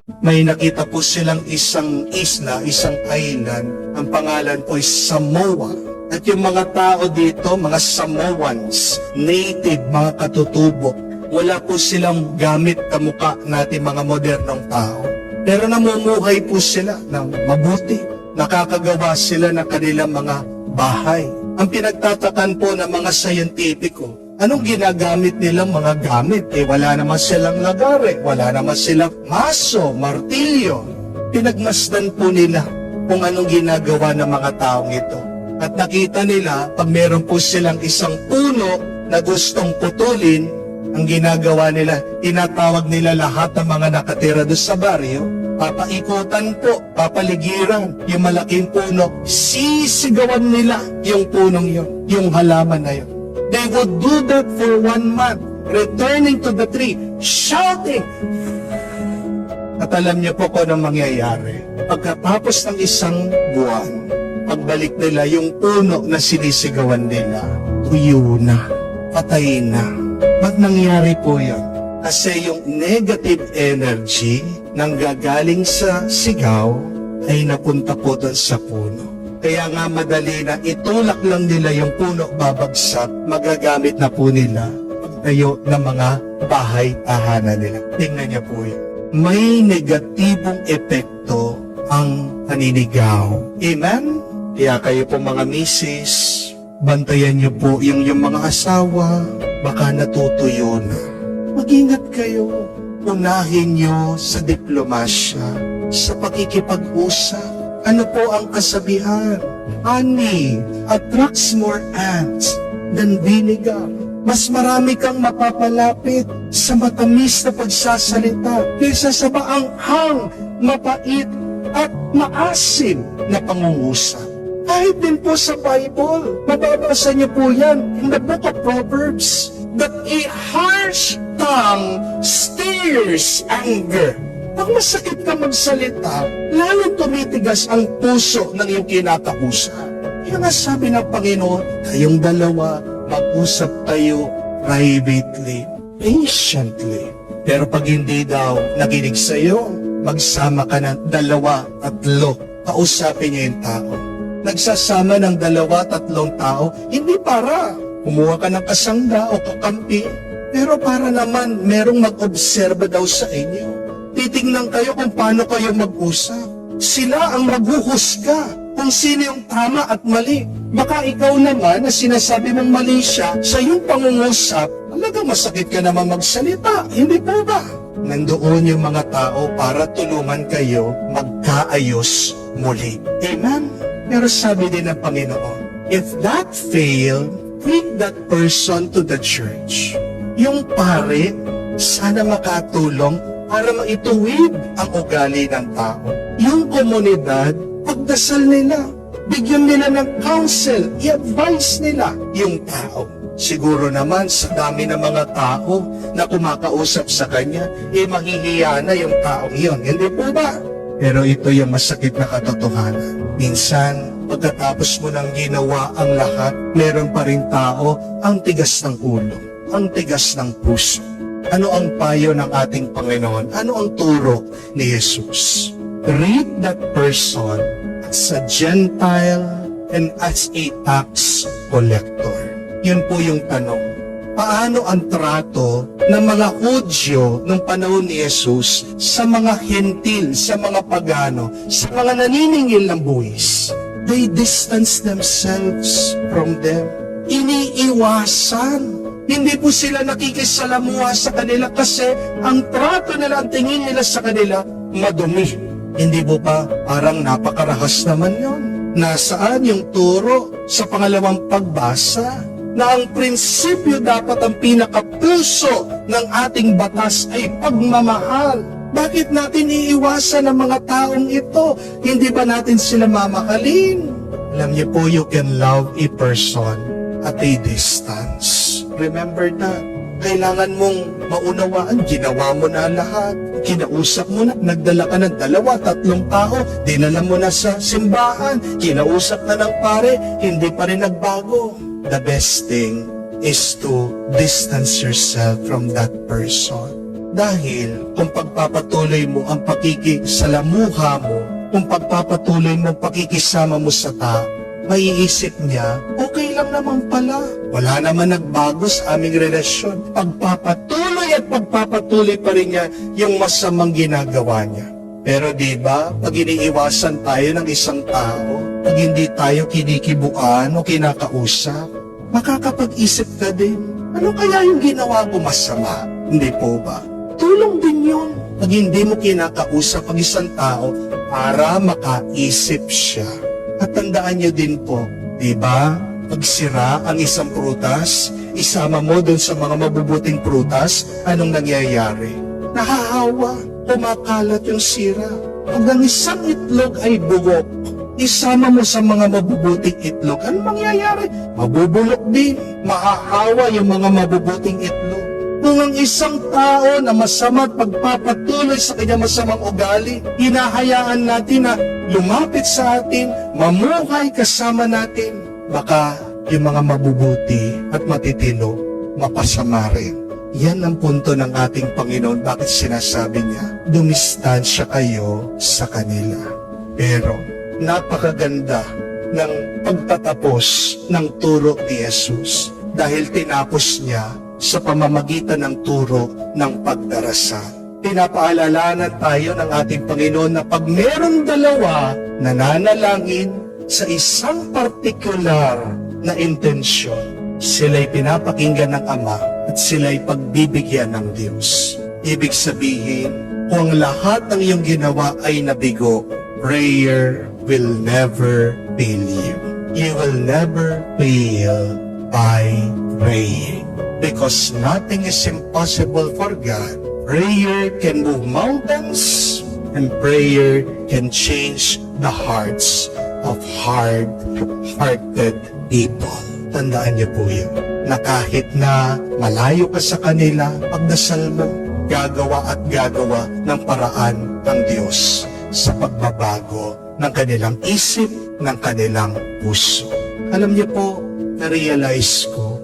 May nakita po silang isang isla, isang island. Ang pangalan po ay Samoa. At yung mga tao dito, mga Samoans, native, mga katutubo, wala po silang gamit kamukha natin mga modernong tao. Pero namumuhay po sila ng mabuti. Nakakagawa sila ng kanilang mga bahay. Ang pinagtatakan po ng mga scientifico, anong ginagamit nilang mga gamit? Wala naman silang lagare, wala naman silang maso, martilyo. Pinagmasdan po nila kung anong ginagawa ng mga taong ito. At nakita nila, pag meron po silang isang puno na gustong putulin, ang ginagawa nila, tinatawag nila lahat ng mga nakatira doon sa baryo, papaikutan po, papaligiran yung malaking puno, sisigawan nila yung punong yun, yung halaman na yun. They would do that for 1 month, returning to the tree, shouting. At alam niyo po kung anong mangyayari. Pagkatapos ng isang buwan, pagbalik nila, yung puno na sinisigawan nila, tuyo na, patay na. Ba't nangyari po yun? Kasi yung negative energy nang gagaling sa sigaw ay napunta po doon sa puno. Kaya nga madali na itulak lang nila yung puno, babagsak, magagamit na po nila pagtayo ng mga bahay tahanan nila. Tingnan niya po yun. May negatibong epekto ang paninigaw. Amen? Kaya kayo po mga misis, bantayan niyo po yung mga asawa, baka natutuyo na. Mag-ingat kayo. Unahin niyo sa diplomasya, sa pakikipag-usap. Ano po ang kasabihan? Honey attracts more ants than vinegar. Mas marami kang mapapalapit sa matamis na pagsasalita kaysa sa maanghang, mapait at maasim na pangungusap. Kahit din po sa Bible, mababasa niyo po yan in the book of Proverbs, that a harsh tongue stirs anger. Pag masakit ka magsalita, lalong tumitigas ang puso ng iyong kinakausap. Kaya nga sabi ng Panginoon, kayong dalawa, mag-usap kayo privately, patiently. Pero pag hindi daw nakinig sa iyo, magsama ka ng 2-3, kausapin niyo yung tao. Nagsasama ng 2-3 tao, hindi para kumuha ka ng kasangga o kakampi, pero para naman merong mag-obserba daw sa inyo. Titingnan kayo kung paano kayo mag-usap. Sila ang maghuhusga kung sino yung tama at mali. Baka ikaw naman na sinasabi mong mali siya sa iyong pangungusap, talagang masakit ka naman magsalita. Hindi po ba? Nandoon yung mga tao para tulungan kayo magkaayos muli. Amen? Pero sabi din ng Panginoon, if that failed, bring that person to the church. Yung pare, sana makatulong para maituwid ang ugali ng tao. Yung komunidad, pagdasal nila, bigyan nila ng counsel, i-advise nila yung tao. Siguro naman sa dami ng mga tao na kumakausap sa kanya, mahihiya na yung taong yun. Hindi po ba? Pero ito yung masakit na katotohanan. Minsan, pagkatapos mo nang ginawa ang lahat, meron pa rin tao ang tigas ng ulo, ang tigas ng puso. Ano ang payo ng ating Panginoon? Ano ang turo ni Jesus? Treat that person as a Gentile and as a tax collector. Yun po yung tanong. Paano ang trato ng mga Hudyo nung panahon ni Jesus sa mga hentil, sa mga pagano, sa mga naniningil ng buwis? They distance themselves from them. Iniiwasan. Hindi po sila nakikisalamuha sa kanila kasi ang trato nila, ang tingin nila sa kanila, madumi. Hindi po ba parang napakarahas naman yon? Nasaan yung turo sa pangalawang pagbasa na ang prinsipyo dapat ang pinakapuso ng ating batas ay pagmamahal? Bakit natin iiwasan ang mga taong ito? Hindi ba natin sila mamahalin? Alam niyo po, you can love a person at a distance. Remember that. Kailangan mong maunawaan, ginawa mo na lahat. Kinausap mo na, nagdala ka ng 2-3 tao, dinala mo na sa simbahan, kinausap na ng pare, hindi pa rin nagbago. The best thing is to distance yourself from that person. Dahil kung pagpapatuloy mo ang pakikisalamuha mo, kung pagpapatuloy mo ang pakikisama mo sa tao, maiisip niya, okay lang naman pala. Wala naman nagbago sa aming relasyon. Pagpapatuloy pa rin niya yung masamang ginagawa niya. Pero di ba, pag iniiwasan tayo ng isang tao, pag hindi tayo kinikibuan o kinakausap, makakapag-isip ka din, ano kaya yung ginawa ko masama? Hindi po ba? Tulong din yun. Pag hindi mo kinakausap ang isang tao para makaisip siya. At tandaan niyo din po, di ba? Pag sira ang isang prutas, isama mo doon sa mga mabubuting prutas, anong nangyayari? Nahahawa, kumakalat yung sira. Pag ang isang itlog ay bugok, isama mo sa mga mabubuting itlog, anong mangyayari? Mabubulok din, mahahawa yung mga mabubuting itlog. Kung ang isang tao na masama at pagpapatuloy sa kanyang masamang ugali, hinahayaan natin na lumapit sa atin, mamuhay kasama natin, baka yung mga mabubuti at matitino, mapasama rin. Yan ang punto ng ating Panginoon. Bakit sinasabi niya, dumistansya kayo sa kanila. Pero napakaganda ng pagtatapos ng turo ni Jesus dahil tinapos niya sa pamamagitan ng turo ng pagdarasal. Pinapaalalanan tayo ng ating Panginoon na pag meron dalawa nananalangin sa isang partikular na intensyon, sila'y pinapakinggan ng Ama at sila'y pagbibigyan ng Diyos. Ibig sabihin, kung ang lahat ng iyong ginawa ay nabigo, prayer will never fail you. You will never fail by praying. Because nothing is impossible for God. Prayer can move mountains, and prayer can change the hearts of hard-hearted people. Tandaan niyo po yun, na kahit na malayo ka sa kanila, pagdasal mo, gagawa at gagawa ng paraan ng Diyos sa pagbabago ng kanilang isip, ng kanilang puso. Alam niyo po, na-realize ko,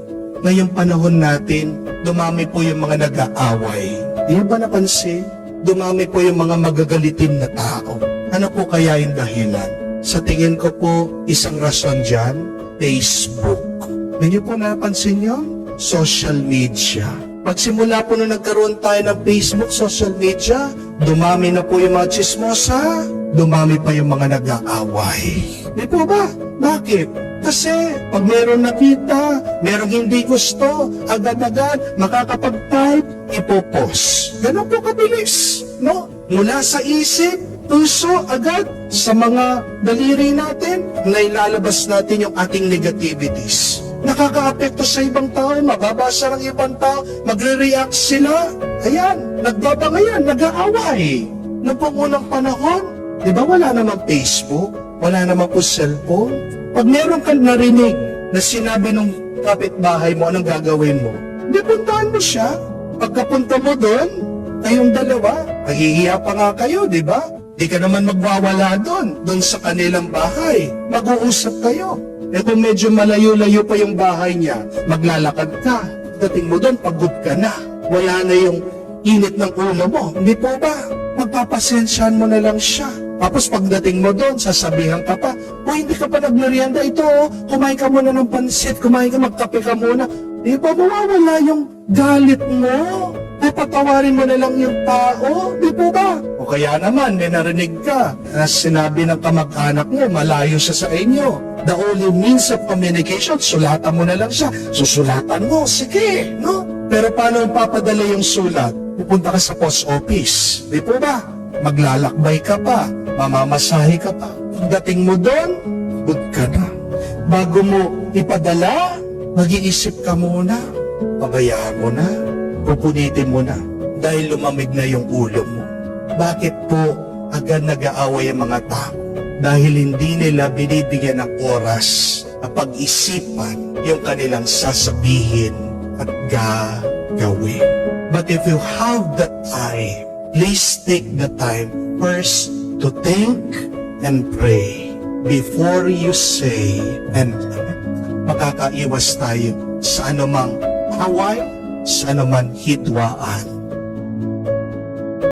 ngayong panahon natin, dumami po yung mga nag-aaway. Di ba napansin? Dumami po yung mga magagalitin na tao. Ano po kaya yung dahilan? Sa tingin ko po, isang rason dyan, Facebook. Hindi po napansin yun? Social media. Pagsimula po na nagkaroon tayo ng Facebook, social media, dumami na po yung mga chismosa, dumami pa yung mga nag-aaway. Di po ba? Bakit? Kasi pag meron nakita, merong hindi gusto, agad-agad makakapag-type, ipopost. Ganun po kabilis, no? Mula sa isip, puso, agad sa mga daliri natin, na ilalabas natin yung ating negativities. Nakaka-apekto sa ibang tao, mababasa ng ibang tao, magre-react sila. Ayan, nagbabangayan, nag-aaway. Noong pong unang panahon, di ba wala namang Facebook, wala namang po cellphone? Pag meron kang narinig na sinabi ng kapitbahay mo, anong gagawin mo? Hindi, puntahan mo siya. Pagkapunta mo doon, kayong dalawa, mahihiya pa nga kayo, di ba? Di ka naman magwawala doon sa kanilang bahay. Mag-uusap kayo. E kung medyo malayo-layo pa yung bahay niya, maglalakad ka. Dating mo doon, pagod ka na. Wala na yung init ng ulo mo. Hindi po ba? Magpapasensyahan mo na lang siya. Tapos pagdating mo doon, sasabihan ka pa, hindi ka pa nagmerienda ito, kumain ka muna ng pansit, kumain ka, magkape ka muna. Di ba mawawala yung galit mo? Patawarin mo na lang yung tao, di po ba? O kaya naman, may narinig ka na sinabi ng kamag-anak mo, malayo siya sa inyo. The only means of communication, sulatan mo na lang siya. Susulatan mo, sige, no? Pero paano papadala yung sulat? Pupunta ka sa post office, di po ba? Maglalakbay ka pa, mamamasahe ka pa. Pagdating mo doon, good ka na. Bago mo ipadala, mag-iisip ka muna. Pabayaan mo na, pupunitin mo na, dahil lumamig na yung ulo mo. Bakit po agad nag-aaway ang mga tao? Dahil hindi nila binibigyan ng oras na pag-isipan yung kanilang sasabihin at gagawin. But if you have that time, please take the time first to think and pray before you say and makakaiwas tayo sa anumang away, sa anumang hidwaan.